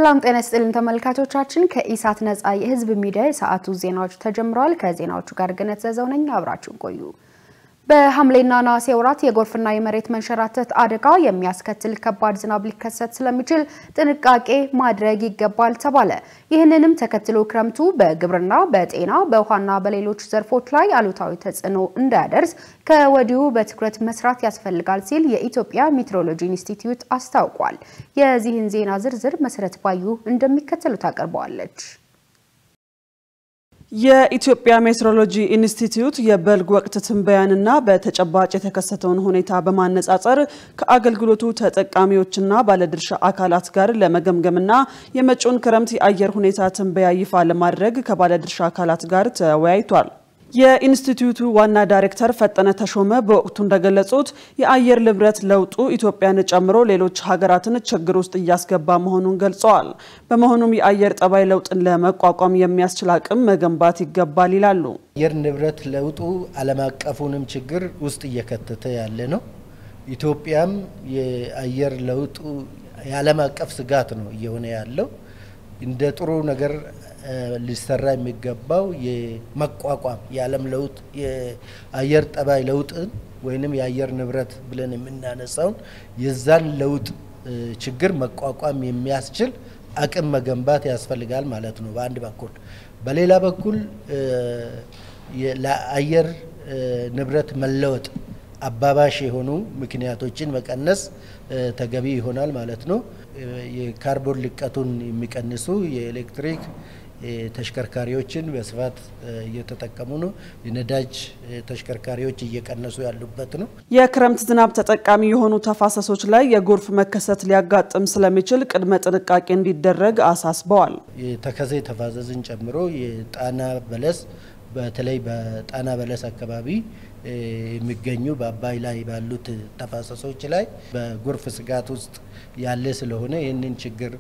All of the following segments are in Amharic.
ሰላም ጤና ይስጥልን ተመልካቾቻችን ከኢሳት ነጻ የህዝብ ሚዲያ የሰዓቱ ዜናዎች ተጀምረዋል ከዜናዎቹ ጋር ገነት ዘዘው ነኝ አብራችሁን ቆዩ በሐምሌና ነሐሴ ወራት የጎርፍና የመሬት መንሸራተት አደጋ የሚያስከትል ከባድ ዝናብ ሊከሰት ስለሚችል ጥንቃቄ ማድረግ ይገባል ተባለ ይህንንም ተከትሎ ክረምቱ በግብርና በጤና በውሃና በሌሎች ዘርፎች ላይ አሉታዊ ተጽዕኖ እንዳያደርስ ከወዲሁ በትኩረት መስራት ያስፈልጋል ሲል የኢትዮጵያ ሜትሮሎጂ ኢንስቲትዩት አስታውቋል የዚህን ዜና ዝርዝር መሰረት ባዩ እንደሚከተሉት አቀርበዋለች የኢትዮጵያ ሜትሮሎጂ ኢንስቲትዩት የበልግ ወቅት ትንበያንና በተጨባጭ የተከሰተውን ሁኔታ በማነጻጸር ከአገልግሎቱ ተጠቃሚዎችና ባለድርሻ አካላት ጋር ለመገምገምና የመጪውን ክረምት የአየር ሁኔታ ትንበያ ይፋ ለማድረግ ከባለድርሻ አካላት ጋር ተወያይቷል የኢንስቲትዩቱ ዋና ዳይሬክተር ፈጠነ ተሾመ በወቅቱ እንደገለጹት የአየር ንብረት ለውጡ ኢትዮጵያን ጨምሮ ሌሎች ሀገራትን ችግር ውስጥ እያስገባ መሆኑን ገልጸዋል በመሆኑም የአየር ጠባይ ለውጥን ለመቋቋም የሚያስችል አቅም መገንባት ይገባል ይላሉ የአየር ንብረት ለውጡ ዓለም አቀፉንም ችግር ውስጥ እየከተተ ያለ ነው ኢትዮጵያም የአየር ለውጡ የዓለም አቀፍ ስጋት ነው እየሆነ ያለው እንደ ጥሩ ነገር ሊሰራ የሚገባው የመቋቋም የዓለም ለውጥ የአየር ጠባይ ለውጥን ወይንም የአየር ንብረት ብለን የምናነሳው የዛን ለውጥ ችግር መቋቋም የሚያስችል አቅም መገንባት ያስፈልጋል ማለት ነው በአንድ በኩል በሌላ በኩል ለአየር ንብረት መለወጥ አባባሽ የሆኑ ምክንያቶችን መቀነስ ተገቢ ይሆናል ማለት ነው የካርቦን ልቀቱን የሚቀንሱ የኤሌክትሪክ ተሽከርካሪዎችን በስፋት እየተጠቀሙ ነው የነዳጅ ተሽከርካሪዎች እየቀነሱ ያሉበት ነው የክረምት ዝናብ ተጠቃሚ የሆኑ ተፋሰሶች ላይ የጎርፍ መከሰት ሊያጋጥም ስለሚችል ቅድመ ጥንቃቄ እንዲደረግ አሳስበዋል የተከዜ ተፋሰስን ጨምሮ የጣና በለስ በተለይ በጣና በለስ አካባቢ የሚገኙ በአባይ ላይ ባሉት ተፋሰሶች ላይ በጎርፍ ስጋት ውስጥ ያለ ስለሆነ ይህንን ችግር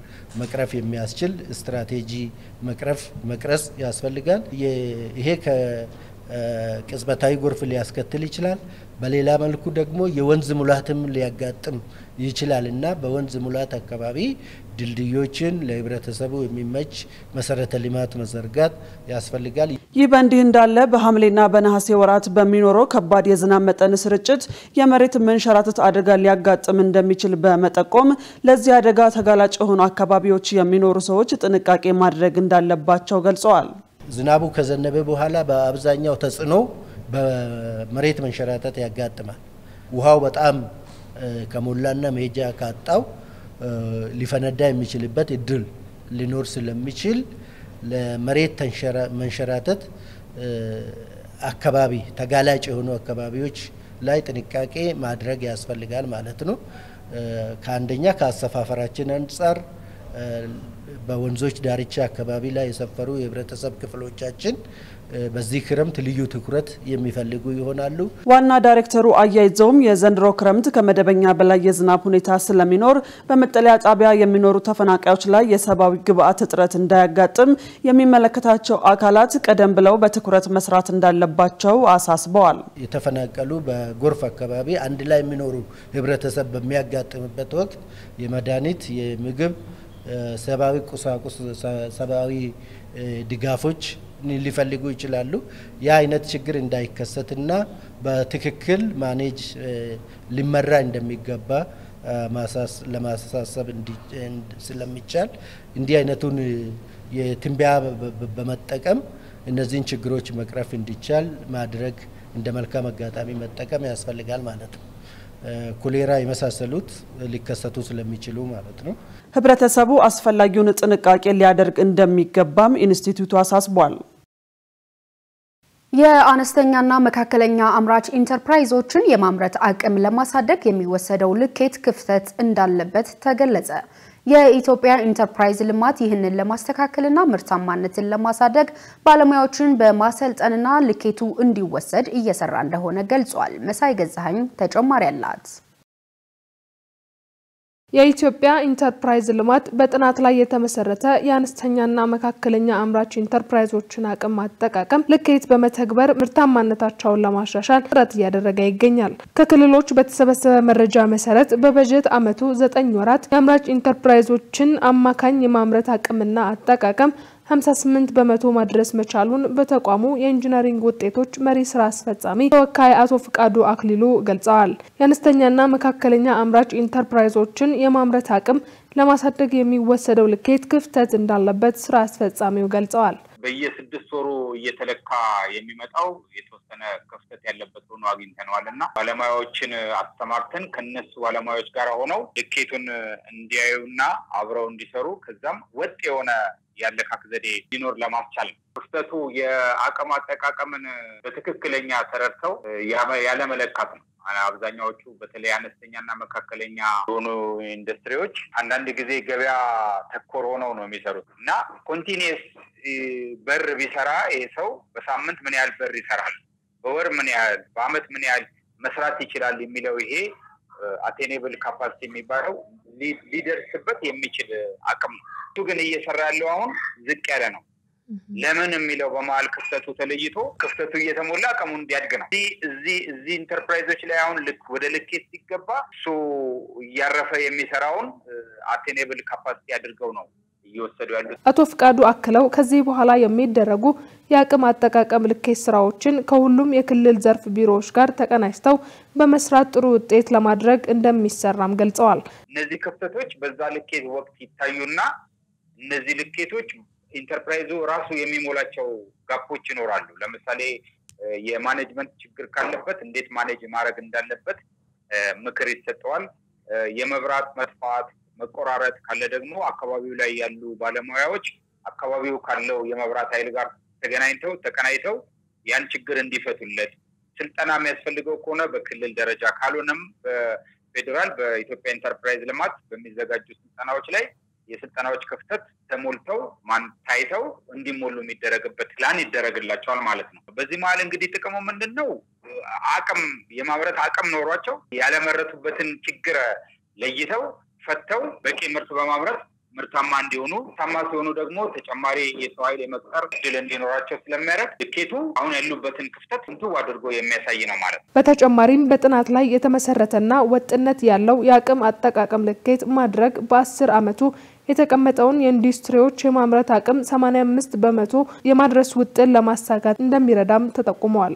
መቅረፍ የሚያስችል ስትራቴጂ መቅረጽ ያስፈልጋል ይሄ ከቅጽበታዊ ጎርፍ ሊያስከትል ይችላል በሌላ መልኩ ደግሞ የወንዝ ሙላትም ሊያጋጥም ይችላልና በወንዝ ሙላት አካባቢ ድልድዮችን ለህብረተሰቡ የሚመች መሰረተ ልማት መዘርጋት ያስፈልጋል ይህ በእንዲህ እንዳለ በሐምሌና በነሐሴ ወራት በሚኖረው ከባድ የዝናብ መጠን ስርጭት የመሬት መንሸራተት አደጋ ሊያጋጥም እንደሚችል በመጠቆም ለዚህ አደጋ ተጋላጭ የሆኑ አካባቢዎች የሚኖሩ ሰዎች ጥንቃቄ ማድረግ እንዳለባቸው ገልጸዋል ዝናቡ ከዘነበ በኋላ በአብዛኛው ተጽዕኖ በመሬት መንሸራተት ያጋጥማል ውሃው በጣም ከሞላና መሄጃ ካጣው ሊፈነዳ የሚችልበት እድል ሊኖር ስለሚችል ለመሬት መንሸራተት አካባቢ ተጋላጭ የሆኑ አካባቢዎች ላይ ጥንቃቄ ማድረግ ያስፈልጋል ማለት ነው ከአንደኛ ከአሰፋፈራችን አንፃር በወንዞች ዳርቻ አካባቢ ላይ የሰፈሩ የህብረተሰብ ክፍሎቻችን በዚህ ክረምት ልዩ ትኩረት የሚፈልጉ ይሆናሉ ዋና ዳይሬክተሩ አያይዘውም የዘንድሮ ክረምት ከመደበኛ በላይ የዝናብ ሁኔታ ስለሚኖር በመጠለያ ጣቢያ የሚኖሩ ተፈናቃዮች ላይ የሰብአዊ ግብአት እጥረት እንዳያጋጥም የሚመለከታቸው አካላት ቀደም ብለው በትኩረት መስራት እንዳለባቸው አሳስበዋል የተፈናቀሉ በጎርፍ አካባቢ አንድ ላይ የሚኖሩ ህብረተሰብ በሚያጋጥምበት ወቅት የመድኃኒት የምግብ ሰብአዊ ቁሳቁስ ሰብአዊ ድጋፎች ሊፈልጉ ይችላሉ ያ አይነት ችግር እንዳይከሰትና በትክክል ማኔጅ ሊመራ እንደሚገባ ለማሳሰብ ስለሚቻል እንዲህ አይነቱን የትንበያ በመጠቀም እነዚህን ችግሮች መቅረፍ እንዲቻል ማድረግ እንደ መልካም አጋጣሚ መጠቀም ያስፈልጋል ማለት ነው ኮሌራ የመሳሰሉት ሊከሰቱ ስለሚችሉ ማለት ነው ህብረተሰቡ አስፈላጊውን ጥንቃቄ ሊያደርግ እንደሚገባም ኢንስቲትዩቱ አሳስቧል የአነስተኛና መካከለኛ አምራች ኢንተርፕራይዞችን የማምረት አቅም ለማሳደግ የሚወሰደው ልኬት ክፍተት እንዳለበት ተገለጸ የኢትዮጵያ ኢንተርፕራይዝ ልማት ይህንን ለማስተካከልና ምርታማነትን ለማሳደግ ባለሙያዎችን በማሰልጠንና ልኬቱ እንዲወሰድ እየሰራ እንደሆነ ገልጿል መሳይ ገዛኸኝ ተጨማሪ አላት የኢትዮጵያ ኢንተርፕራይዝ ልማት በጥናት ላይ የተመሰረተ የአነስተኛና መካከለኛ አምራች ኢንተርፕራይዞችን አቅም ማጠቃቀም ልኬት በመተግበር ምርታማነታቸውን ለማሻሻል ጥረት እያደረገ ይገኛል። ከክልሎች በተሰበሰበ መረጃ መሰረት በበጀት ዓመቱ 9 ወራት የአምራች ኢንተርፕራይዞችን አማካኝ የማምረት አቅምና አጠቃቀም 58 በመቶ ማድረስ መቻሉን በተቋሙ የኢንጂነሪንግ ውጤቶች መሪ ስራ አስፈጻሚ ተወካይ አቶ ፍቃዱ አክሊሉ ገልጸዋል። የአነስተኛና መካከለኛ አምራች ኢንተርፕራይዞችን የማምረት አቅም ለማሳደግ የሚወሰደው ልኬት ክፍተት እንዳለበት ስራ አስፈጻሚው ገልጸዋል። በየ6 ወሩ እየተለካ የሚመጣው የተወሰነ ክፍተት ያለበት ሆኖ አግኝተናልና ባለሙያዎችን አስተማርተን ከነሱ ባለሙያዎች ጋር ሆነው ልኬቱን እንዲያዩና አብረው እንዲሰሩ ከዛም ወጥ የሆነ ያለካክ ዘዴ ሊኖር ለማስቻል ክፍተቱ የአቅም አጠቃቀምን በትክክለኛ ተረድተው ያለ መለካት ነው። አብዛኛዎቹ በተለይ አነስተኛና መካከለኛ ሆኖ ኢንዱስትሪዎች አንዳንድ ጊዜ ገበያ ተኮር ሆነው ነው የሚሰሩት እና ኮንቲኒየስ በር ቢሰራ ሰው በሳምንት ምን ያህል በር ይሰራል፣ በወር ምን ያህል፣ በአመት ምን ያህል መስራት ይችላል የሚለው ይሄ አቴኔብል ካፓሲቲ የሚባለው ሊደርስበት የሚችል አቅም ነው። እሱ ግን እየሰራ ያለው አሁን ዝቅ ያለ ነው። ለምን የሚለው በመሃል ክፍተቱ ተለይቶ ክፍተቱ እየተሞላ አቅሙ እንዲያድግ ነው። እዚህ ኢንተርፕራይዞች ላይ አሁን ወደ ልኬት ሲገባ እሱ እያረፈ የሚሰራውን አቴኔብል ካፓሲቲ አድርገው ነው እየወሰዱ ያሉት። አቶ ፍቃዱ አክለው ከዚህ በኋላ የሚደረጉ የአቅም አጠቃቀም ልኬት ስራዎችን ከሁሉም የክልል ዘርፍ ቢሮዎች ጋር ተቀናጅተው በመስራት ጥሩ ውጤት ለማድረግ እንደሚሰራም ገልጸዋል። እነዚህ ክፍተቶች በዛ ልኬት ወቅት ይታዩና እነዚህ ልኬቶች ኢንተርፕራይዙ ራሱ የሚሞላቸው ጋፖች ይኖራሉ። ለምሳሌ የማኔጅመንት ችግር ካለበት እንዴት ማኔጅ ማድረግ እንዳለበት ምክር ይሰጠዋል። የመብራት መጥፋት መቆራረጥ ካለ ደግሞ አካባቢው ላይ ያሉ ባለሙያዎች አካባቢው ካለው የመብራት ኃይል ጋር ተቀናይተው ያን ችግር እንዲፈቱለት ስልጠና የሚያስፈልገው ከሆነ በክልል ደረጃ ካልሆነም በፌደራል በኢትዮጵያ ኢንተርፕራይዝ ልማት በሚዘጋጁ ስልጠናዎች ላይ የስልጠናዎች ክፍተት ተሞልተው ታይተው እንዲሞሉ የሚደረግበት ፕላን ይደረግላቸዋል ማለት ነው። በዚህ መሃል እንግዲህ ጥቅሙ ምንድነው? አቅም የማምረት አቅም ኖሯቸው ያለመረቱበትን ችግር ለይተው ፈተው በቂ ምርት በማምረት ምርታማ እንዲሆኑ ታማ ሲሆኑ ደግሞ ተጨማሪ የሰው ኃይል የመቅጠር እድል እንዲኖራቸው ስለሚያደርግ ልኬቱ አሁን ያሉበትን ክፍተት እንቱ አድርጎ የሚያሳይ ነው ማለት ነው። በተጨማሪም በጥናት ላይ የተመሰረተና ወጥነት ያለው የአቅም አጠቃቀም ልኬት ማድረግ በ10 ዓመቱ የተቀመጠውን የኢንዱስትሪዎች የማምረት አቅም 85 በመቶ የማድረስ ውጥን ለማሳካት እንደሚረዳም ተጠቁመዋል።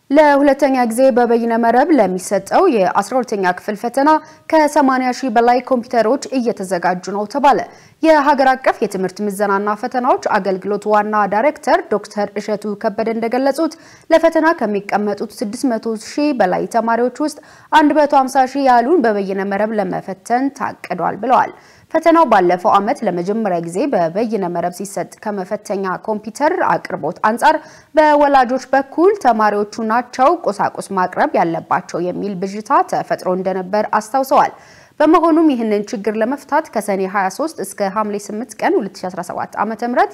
ለሁለተኛ ጊዜ በበይነ መረብ ለሚሰጠው የ12ኛ ክፍል ፈተና ከ80 ሺህ በላይ ኮምፒውተሮች እየተዘጋጁ ነው ተባለ። የሀገር አቀፍ የትምህርት ምዘናና ፈተናዎች አገልግሎት ዋና ዳይሬክተር ዶክተር እሸቱ ከበደ እንደገለጹት ለፈተና ከሚቀመጡት 600 ሺህ በላይ ተማሪዎች ውስጥ 150 ሺህ ያሉን በበይነ መረብ ለመፈተን ታቅዷል ብለዋል። ፈተናው ባለፈው ዓመት ለመጀመሪያ ጊዜ በበይነ መረብ ሲሰጥ ከመፈተኛ ኮምፒውተር አቅርቦት አንፃር በወላጆች በኩል ተማሪዎቹ ናቸው ቁሳቁስ ማቅረብ ያለባቸው የሚል ብዥታ ተፈጥሮ እንደነበር አስታውሰዋል። በመሆኑም ይህንን ችግር ለመፍታት ከሰኔ 23 እስከ ሐምሌ 8 ቀን 2017 ዓ.ም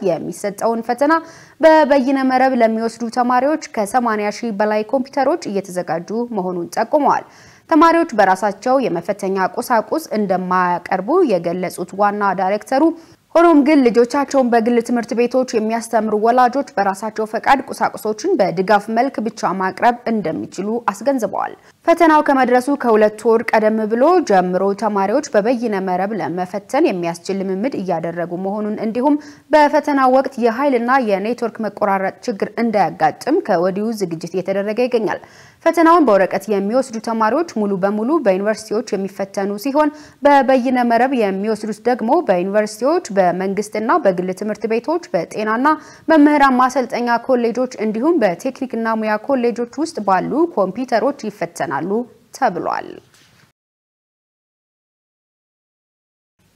የሚሰጠውን ፈተና በበይነ መረብ ለሚወስዱ ተማሪዎች ከ80 ሺህ በላይ ኮምፒውተሮች እየተዘጋጁ መሆኑን ጠቁመዋል። ተማሪዎች በራሳቸው የመፈተኛ ቁሳቁስ እንደማያቀርቡ የገለጹት ዋና ዳይሬክተሩ ሆኖም ግን ልጆቻቸውን በግል ትምህርት ቤቶች የሚያስተምሩ ወላጆች በራሳቸው ፈቃድ ቁሳቁሶችን በድጋፍ መልክ ብቻ ማቅረብ እንደሚችሉ አስገንዝበዋል። ፈተናው ከመድረሱ ከ2 ወር ቀደም ብሎ ጀምሮ ተማሪዎች በበይነ መረብ ለመፈተን የሚያስችል ልምምድ እያደረጉ መሆኑን እንዲሁም በፈተናው ወቅት የኃይልና የኔትወርክ መቆራረጥ ችግር እንዳያጋጥም ከወዲሁ ዝግጅት እየተደረገ ይገኛል። ፈተናውን በወረቀት የሚወስዱ ተማሪዎች ሙሉ በሙሉ በዩኒቨርሲቲዎች የሚፈተኑ ሲሆን በበይነ መረብ የሚወስዱት ደግሞ በዩኒቨርሲቲዎች በመንግስትና በግል ትምህርት ቤቶች በጤናና መምህራን ማሰልጠኛ ኮሌጆች እንዲሁም በቴክኒክና ሙያ ኮሌጆች ውስጥ ባሉ ኮምፒውተሮች ይፈተናሉ ተብሏል።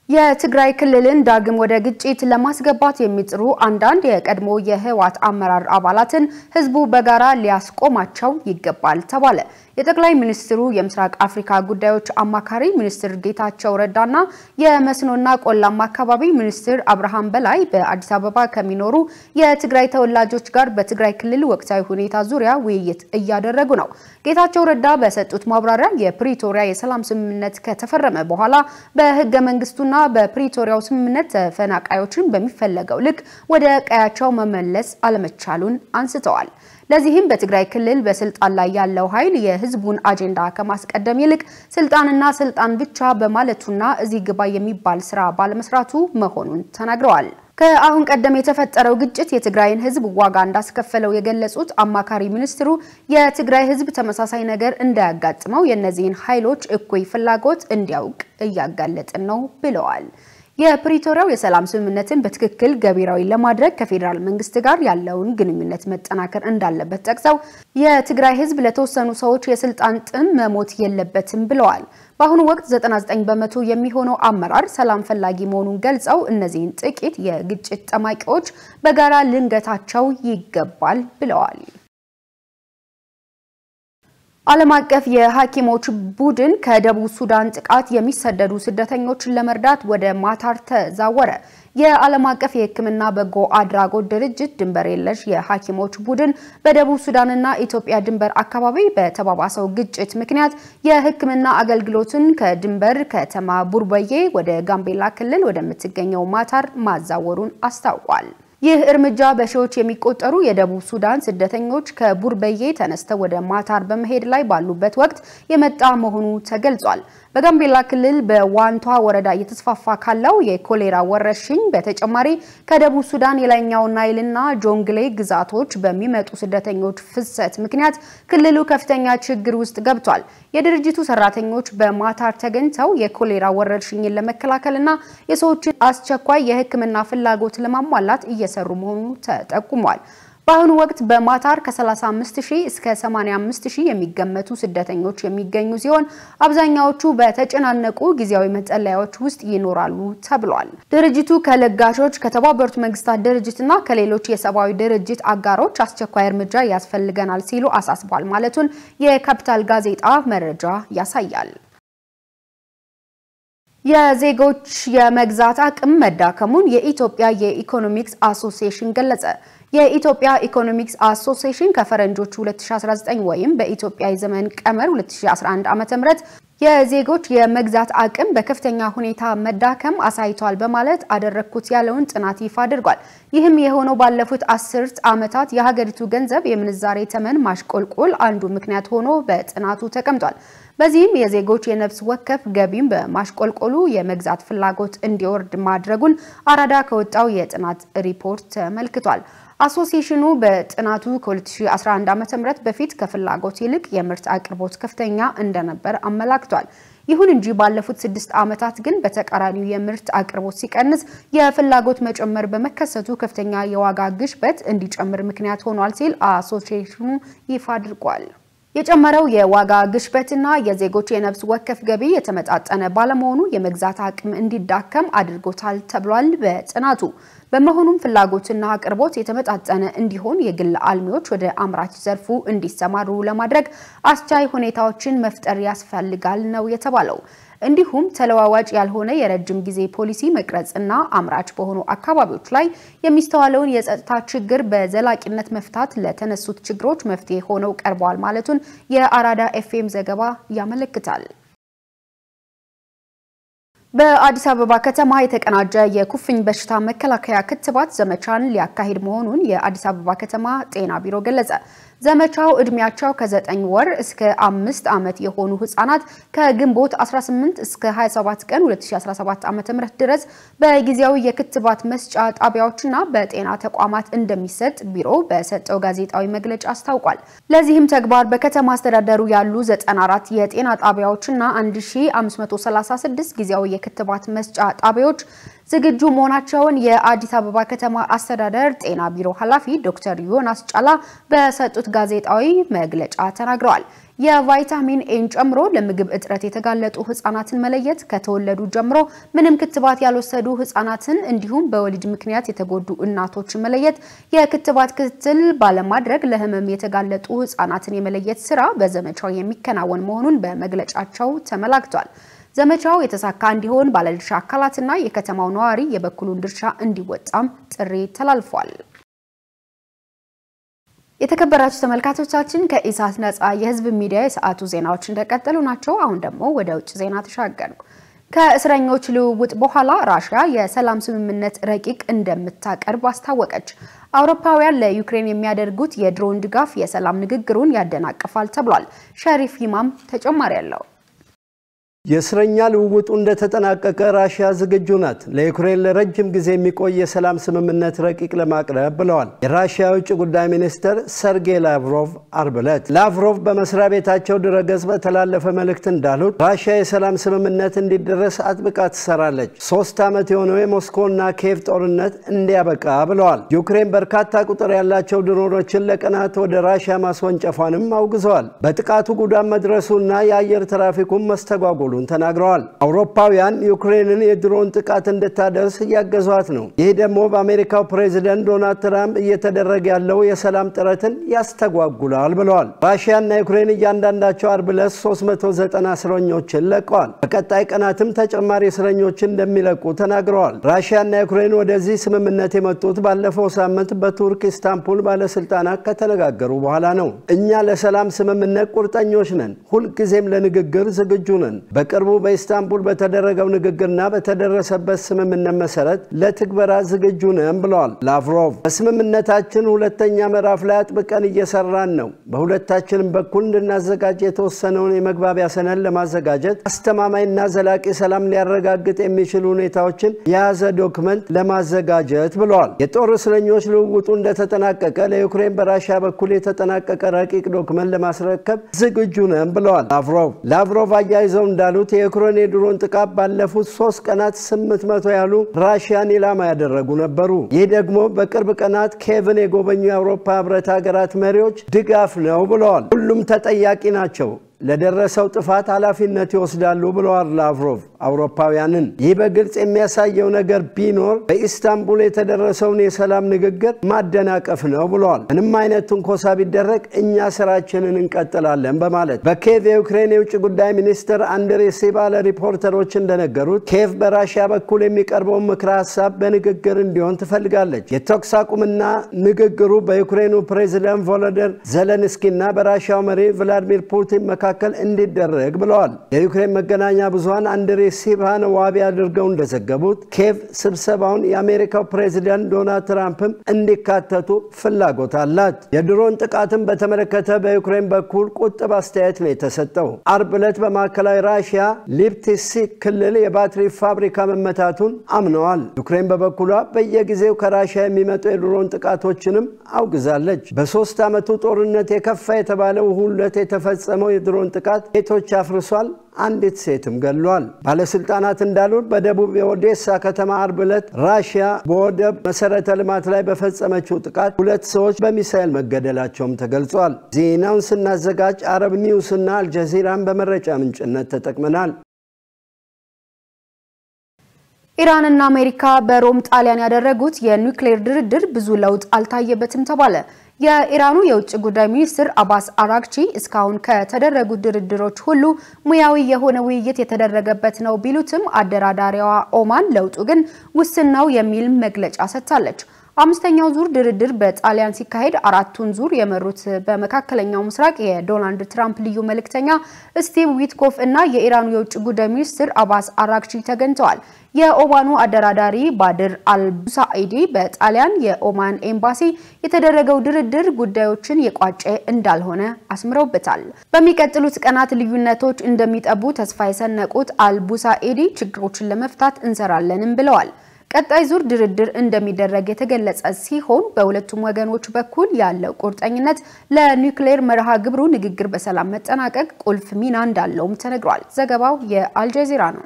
የትግራይ ክልልን ዳግም ወደ ግጭት ለማስገባት የሚጥሩ አንዳንድ የቀድሞ የህወሓት አመራር አባላትን ህዝቡ በጋራ ሊያስቆማቸው ይገባል ተባለ። የጠቅላይ ሚኒስትሩ የምስራቅ አፍሪካ ጉዳዮች አማካሪ ሚኒስትር ጌታቸው ረዳና የመስኖና ቆላማ አካባቢ ሚኒስትር አብርሃም በላይ በአዲስ አበባ ከሚኖሩ የትግራይ ተወላጆች ጋር በትግራይ ክልል ወቅታዊ ሁኔታ ዙሪያ ውይይት እያደረጉ ነው። ጌታቸው ረዳ በሰጡት ማብራሪያ የፕሪቶሪያ የሰላም ስምምነት ከተፈረመ በኋላ በህገ መንግስቱና በፕሪቶሪያው ስምምነት ተፈናቃዮችን በሚፈለገው ልክ ወደ ቀያቸው መመለስ አለመቻሉን አንስተዋል። ለዚህም በትግራይ ክልል በስልጣን ላይ ያለው ኃይል የህዝቡን አጀንዳ ከማስቀደም ይልቅ ስልጣንና ስልጣን ብቻ በማለቱና እዚህ ግባ የሚባል ስራ ባለመስራቱ መሆኑን ተናግረዋል። ከአሁን ቀደም የተፈጠረው ግጭት የትግራይን ህዝብ ዋጋ እንዳስከፈለው የገለጹት አማካሪ ሚኒስትሩ የትግራይ ህዝብ ተመሳሳይ ነገር እንዳያጋጥመው የነዚህን ኃይሎች እኩይ ፍላጎት እንዲያውቅ እያጋለጥን ነው ብለዋል። የፕሪቶሪያው የሰላም ስምምነትን በትክክል ገቢራዊ ለማድረግ ከፌደራል መንግስት ጋር ያለውን ግንኙነት መጠናከር እንዳለበት ጠቅሰው የትግራይ ህዝብ ለተወሰኑ ሰዎች የስልጣን ጥም መሞት የለበትም ብለዋል። በአሁኑ ወቅት 99% የሚሆነው አመራር ሰላም ፈላጊ መሆኑን ገልጸው እነዚህን ጥቂት የግጭት ጠማቂዎች በጋራ ልንገታቸው ይገባል ብለዋል። ዓለም አቀፍ የሐኪሞች ቡድን ከደቡብ ሱዳን ጥቃት የሚሰደዱ ስደተኞችን ለመርዳት ወደ ማታር ተዛወረ። የዓለም አቀፍ የሕክምና በጎ አድራጎት ድርጅት ድንበር የለሽ የሐኪሞች ቡድን በደቡብ ሱዳንና ኢትዮጵያ ድንበር አካባቢ በተባባሰው ግጭት ምክንያት የሕክምና አገልግሎትን ከድንበር ከተማ ቡርበዬ ወደ ጋምቤላ ክልል ወደምትገኘው ማታር ማዛወሩን አስታውቋል። ይህ እርምጃ በሺዎች የሚቆጠሩ የደቡብ ሱዳን ስደተኞች ከቡርበዬ ተነስተው ወደ ማታር በመሄድ ላይ ባሉበት ወቅት የመጣ መሆኑ ተገልጿል። በጋምቤላ ክልል በዋንቷ ወረዳ እየተስፋፋ ካለው የኮሌራ ወረርሽኝ በተጨማሪ ከደቡብ ሱዳን የላይኛው ናይልና ጆንግሌ ግዛቶች በሚመጡ ስደተኞች ፍሰት ምክንያት ክልሉ ከፍተኛ ችግር ውስጥ ገብቷል። የድርጅቱ ሰራተኞች በማታር ተገኝተው የኮሌራ ወረርሽኝን ለመከላከልና የሰዎችን አስቸኳይ የሕክምና ፍላጎት ለማሟላት እየሰሩ መሆኑ ተጠቁሟል። በአሁኑ ወቅት በማታር ከ35000 እስከ 85000 የሚገመቱ ስደተኞች የሚገኙ ሲሆን አብዛኛዎቹ በተጨናነቁ ጊዜያዊ መጠለያዎች ውስጥ ይኖራሉ ተብሏል። ድርጅቱ ከለጋሾች ከተባበሩት መንግስታት ድርጅትና ከሌሎች የሰብአዊ ድርጅት አጋሮች አስቸኳይ እርምጃ ያስፈልገናል ሲሉ አሳስቧል ማለቱን የካፒታል ጋዜጣ መረጃ ያሳያል። የዜጎች የመግዛት አቅም መዳከሙን የኢትዮጵያ የኢኮኖሚክስ አሶሲዬሽን ገለጸ። የኢትዮጵያ ኢኮኖሚክስ አሶሲዬሽን ከፈረንጆቹ 2019 ወይም በኢትዮጵያ የዘመን ቀመር 2011 ዓ.ም የዜጎች የመግዛት አቅም በከፍተኛ ሁኔታ መዳከም አሳይቷል በማለት አደረኩት ያለውን ጥናት ይፋ አድርጓል። ይህም የሆነው ባለፉት 10 ዓመታት የሀገሪቱ ገንዘብ የምንዛሬ ተመን ማሽቆልቆል አንዱ ምክንያት ሆኖ በጥናቱ ተቀምጧል። በዚህም የዜጎች የነፍስ ወከፍ ገቢም በማሽቆልቆሉ የመግዛት ፍላጎት እንዲወርድ ማድረጉን አራዳ ከወጣው የጥናት ሪፖርት ተመልክቷል። አሶሲዬሽኑ በጥናቱ ከ2011 ዓ.ም በፊት ከፍላጎት ይልቅ የምርት አቅርቦት ከፍተኛ እንደነበር አመላክቷል። ይሁን እንጂ ባለፉት 6 ዓመታት ግን በተቃራኒው የምርት አቅርቦት ሲቀንስ የፍላጎት መጨመር በመከሰቱ ከፍተኛ የዋጋ ግሽበት እንዲጨምር ምክንያት ሆኗል ሲል አሶሲዬሽኑ ይፋ አድርጓል። የጨመረው የዋጋ ግሽበትና የዜጎች የነፍስ ወከፍ ገቢ የተመጣጠነ ባለመሆኑ የመግዛት አቅም እንዲዳከም አድርጎታል ተብሏል በጥናቱ። በመሆኑም ፍላጎትና አቅርቦት የተመጣጠነ እንዲሆን የግል አልሚዎች ወደ አምራች ዘርፉ እንዲሰማሩ ለማድረግ አስቻይ ሁኔታዎችን መፍጠር ያስፈልጋል ነው የተባለው። እንዲሁም ተለዋዋጭ ያልሆነ የረጅም ጊዜ ፖሊሲ መቅረጽና አምራች በሆኑ አካባቢዎች ላይ የሚስተዋለውን የጸጥታ ችግር በዘላቂነት መፍታት ለተነሱት ችግሮች መፍትሄ ሆነው ቀርበዋል ማለቱን የአራዳ ኤፍኤም ዘገባ ያመለክታል። በአዲስ አበባ ከተማ የተቀናጀ የኩፍኝ በሽታ መከላከያ ክትባት ዘመቻን ሊያካሂድ መሆኑን የአዲስ አበባ ከተማ ጤና ቢሮ ገለጸ። ዘመቻው እድሜያቸው ከ9 ወር እስከ 5 ዓመት የሆኑ ህፃናት ከግንቦት 18 እስከ 27 ቀን 2017 ዓ.ም ድረስ በጊዜያዊ የክትባት መስጫ ጣቢያዎችና በጤና ተቋማት እንደሚሰጥ ቢሮ በሰጠው ጋዜጣዊ መግለጫ አስታውቋል። ለዚህም ተግባር በከተማ አስተዳደሩ ያሉ 94 የጤና ጣቢያዎችና 1536 ጊዜያዊ የክትባት መስጫ ጣቢያዎች ዝግጁ መሆናቸውን የአዲስ አበባ ከተማ አስተዳደር ጤና ቢሮ ኃላፊ ዶክተር ዮናስ ጫላ በሰጡት ጋዜጣዊ መግለጫ ተናግረዋል። የቫይታሚን ኤን ጨምሮ ለምግብ እጥረት የተጋለጡ ህጻናትን መለየት፣ ከተወለዱ ጀምሮ ምንም ክትባት ያልወሰዱ ህጻናትን እንዲሁም በወሊድ ምክንያት የተጎዱ እናቶችን መለየት፣ የክትባት ክትትል ባለማድረግ ለህመም የተጋለጡ ህጻናትን የመለየት ስራ በዘመቻው የሚከናወን መሆኑን በመግለጫቸው ተመላክቷል። ዘመቻው የተሳካ እንዲሆን ባለድርሻ አካላትና የከተማው ነዋሪ የበኩሉን ድርሻ እንዲወጣም ጥሪ ተላልፏል። የተከበራችሁ ተመልካቾቻችን ከኢሳት ነጻ የህዝብ ሚዲያ የሰዓቱ ዜናዎች እንደቀጠሉ ናቸው። አሁን ደግሞ ወደ ውጭ ዜና ተሻገርኩ። ከእስረኞች ልውውጥ በኋላ ራሽያ የሰላም ስምምነት ረቂቅ እንደምታቀርብ አስታወቀች። አውሮፓውያን ለዩክሬን የሚያደርጉት የድሮን ድጋፍ የሰላም ንግግሩን ያደናቅፋል ተብሏል። ሸሪፍ ይማም ተጨማሪ ያለው የእስረኛ ልውውጡ እንደተጠናቀቀ ራሽያ ዝግጁ ናት ለዩክሬን ለረጅም ጊዜ የሚቆይ የሰላም ስምምነት ረቂቅ ለማቅረብ ብለዋል። የራሽያ ውጭ ጉዳይ ሚኒስትር ሰርጌይ ላቭሮቭ አርብ ዕለት ላቭሮቭ በመስሪያ ቤታቸው ድረገጽ በተላለፈ መልእክት እንዳሉት ራሽያ የሰላም ስምምነት እንዲደረስ አጥብቃ ትሰራለች። 3 ዓመት የሆነው የሞስኮና ኪየቭ ጦርነት እንዲያበቃ ብለዋል። ዩክሬን በርካታ ቁጥር ያላቸው ድሮኖችን ለቀናት ወደ ራሽያ ማስወንጨፏንም አውግዘዋል። በጥቃቱ ጉዳት መድረሱና የአየር ትራፊኩን መስተጓጎሉ ተናግረዋል። አውሮፓውያን ዩክሬንን የድሮን ጥቃት እንድታደርስ ያገዟት ነው። ይህ ደግሞ በአሜሪካው ፕሬዝዳንት ዶናልድ ትራምፕ እየተደረገ ያለው የሰላም ጥረትን ያስተጓጉላል ብለዋል። ራሽያና ዩክሬን እያንዳንዳቸው አርብ ዕለት 390 እስረኞችን ለቀዋል። በቀጣይ ቀናትም ተጨማሪ እስረኞችን እንደሚለቁ ተናግረዋል። ራሽያና ዩክሬን ወደዚህ ስምምነት የመጡት ባለፈው ሳምንት በቱርክ ኢስታንቡል ባለስልጣናት ከተነጋገሩ በኋላ ነው። እኛ ለሰላም ስምምነት ቁርጠኞች ነን፣ ሁልጊዜም ለንግግር ዝግጁ ነን። በቅርቡ በኢስታንቡል በተደረገው ንግግርና በተደረሰበት ስምምነት መሰረት ለትግበራ ዝግጁ ነን ብለዋል ላቭሮቭ። በስምምነታችን ሁለተኛ ምዕራፍ ላይ አጥብቀን እየሰራን ነው። በሁለታችንም በኩል እንድናዘጋጅ የተወሰነውን የመግባቢያ ሰነድ ለማዘጋጀት አስተማማኝና ዘላቂ ሰላም ሊያረጋግጥ የሚችሉ ሁኔታዎችን የያዘ ዶክመንት ለማዘጋጀት ብለዋል። የጦር እስረኞች ልውውጡ እንደተጠናቀቀ ለዩክሬን በራሽያ በኩል የተጠናቀቀ ረቂቅ ዶክመንት ለማስረከብ ዝግጁ ነን ብለዋል ላቭሮቭ አያይዘው እንዳሉት የዩክሬን የድሮን ጥቃት ባለፉት 3 ቀናት 800 ያሉ ራሽያን ኢላማ ያደረጉ ነበሩ። ይህ ደግሞ በቅርብ ቀናት ኪየቭን የጎበኙ የአውሮፓ ህብረት ሀገራት መሪዎች ድጋፍ ነው ብለዋል። ሁሉም ተጠያቂ ናቸው፣ ለደረሰው ጥፋት ኃላፊነት ይወስዳሉ ብለዋል ላቭሮቭ አውሮፓውያንን። ይህ በግልጽ የሚያሳየው ነገር ቢኖር በኢስታንቡል የተደረሰውን የሰላም ንግግር ማደናቀፍ ነው ብለዋል። ምንም አይነት ትንኮሳ ቢደረግ እኛ ስራችንን እንቀጥላለን በማለት በኪየቭ የዩክሬን የውጭ ጉዳይ ሚኒስትር አንድሬ ሲባ ለሪፖርተሮች እንደነገሩት ኪየቭ በራሽያ በኩል የሚቀርበውን ምክረ ሀሳብ በንግግር እንዲሆን ትፈልጋለች። የተኩስ አቁምና ንግግሩ በዩክሬኑ ፕሬዝዳንት ቮሎዲሚር ዜሌንስኪና በራሽያው መሪ ቭላዲሚር ፑቲን መካከል እንዲደረግ ብለዋል። የዩክሬን መገናኛ ብዙሃን አንድሬ ሲባን ዋቢ አድርገው እንደዘገቡት ኪየቭ ስብሰባውን የአሜሪካው ፕሬዝዳንት ዶናልድ ትራምፕም እንዲካተቱ ፍላጎት አላት። የድሮን ጥቃትን በተመለከተ በዩክሬን በኩል ቁጥብ አስተያየት ነው የተሰጠው። አርብ ዕለት በማዕከላዊ ራሽያ ሊፕቲስክ ክልል የባትሪ ፋብሪካ መመታቱን አምነዋል። ዩክሬን በበኩሏ በየጊዜው ከራሽያ የሚመጡ የድሮን ጥቃቶችንም አውግዛለች። በ3 ዓመቱ ጦርነት የከፋ የተባለው ሁለት የተፈጸመው የድሮን ጥቃት ቤቶች አፍርሷል፣ አንዲት ሴትም ገድሏል። ባለስልጣናት እንዳሉት በደቡብ የኦዴሳ ከተማ አርብ ዕለት ራሽያ በወደብ መሰረተ ልማት ላይ በፈጸመችው ጥቃት 2 ሰዎች በሚሳኤል መገደላቸውም ተገልጿል። ዜናውን ስናዘጋጅ አረብ ኒውስ እና አልጀዚራን በመረጃ ምንጭነት ተጠቅመናል። ኢራንና አሜሪካ በሮም ጣሊያን ያደረጉት የኒውክሌር ድርድር ብዙ ለውጥ አልታየበትም ተባለ። የኢራኑ የውጭ ጉዳይ ሚኒስትር አባስ አራግቺ እስካሁን ከተደረጉት ድርድሮች ሁሉ ሙያዊ የሆነ ውይይት የተደረገበት ነው ቢሉትም አደራዳሪዋ ኦማን ለውጡ ግን ውስን ነው የሚል መግለጫ ሰጥታለች። አምስተኛው ዙር ድርድር በጣሊያን ሲካሄድ አራቱን ዙር የመሩት በመካከለኛው ምስራቅ የዶናልድ ትራምፕ ልዩ መልእክተኛ ስቲቭ ዊትኮፍ እና የኢራኑ የውጭ ጉዳይ ሚኒስትር አባስ አራግቺ ተገኝተዋል። የኦማኑ አደራዳሪ ባድር አልቡሳኢዲ በጣሊያን የኦማን ኤምባሲ የተደረገው ድርድር ጉዳዮችን የቋጨ እንዳልሆነ አስምረውበታል። በሚቀጥሉት ቀናት ልዩነቶች እንደሚጠቡ ተስፋ የሰነቁት አልቡሳኢዲ ችግሮችን ለመፍታት እንሰራለንም ብለዋል። ቀጣይ ዙር ድርድር እንደሚደረግ የተገለጸ ሲሆን በሁለቱም ወገኖች በኩል ያለው ቁርጠኝነት ለኒውክሌር መርሃ ግብሩ ንግግር በሰላም መጠናቀቅ ቁልፍ ሚና እንዳለውም ተነግሯል። ዘገባው የአልጀዚራ ነው።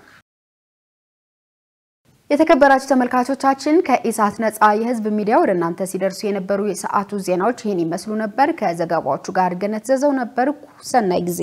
የተከበራችሁ ተመልካቾቻችን ከኢሳት ነጻ የህዝብ ሚዲያ ወደ እናንተ ሲደርሱ የነበሩ የሰዓቱ ዜናዎች ይህን ይመስሉ ነበር። ከዘገባዎቹ ጋር ገነት ዘዘው ነበርኩ። ሰናይ ጊዜ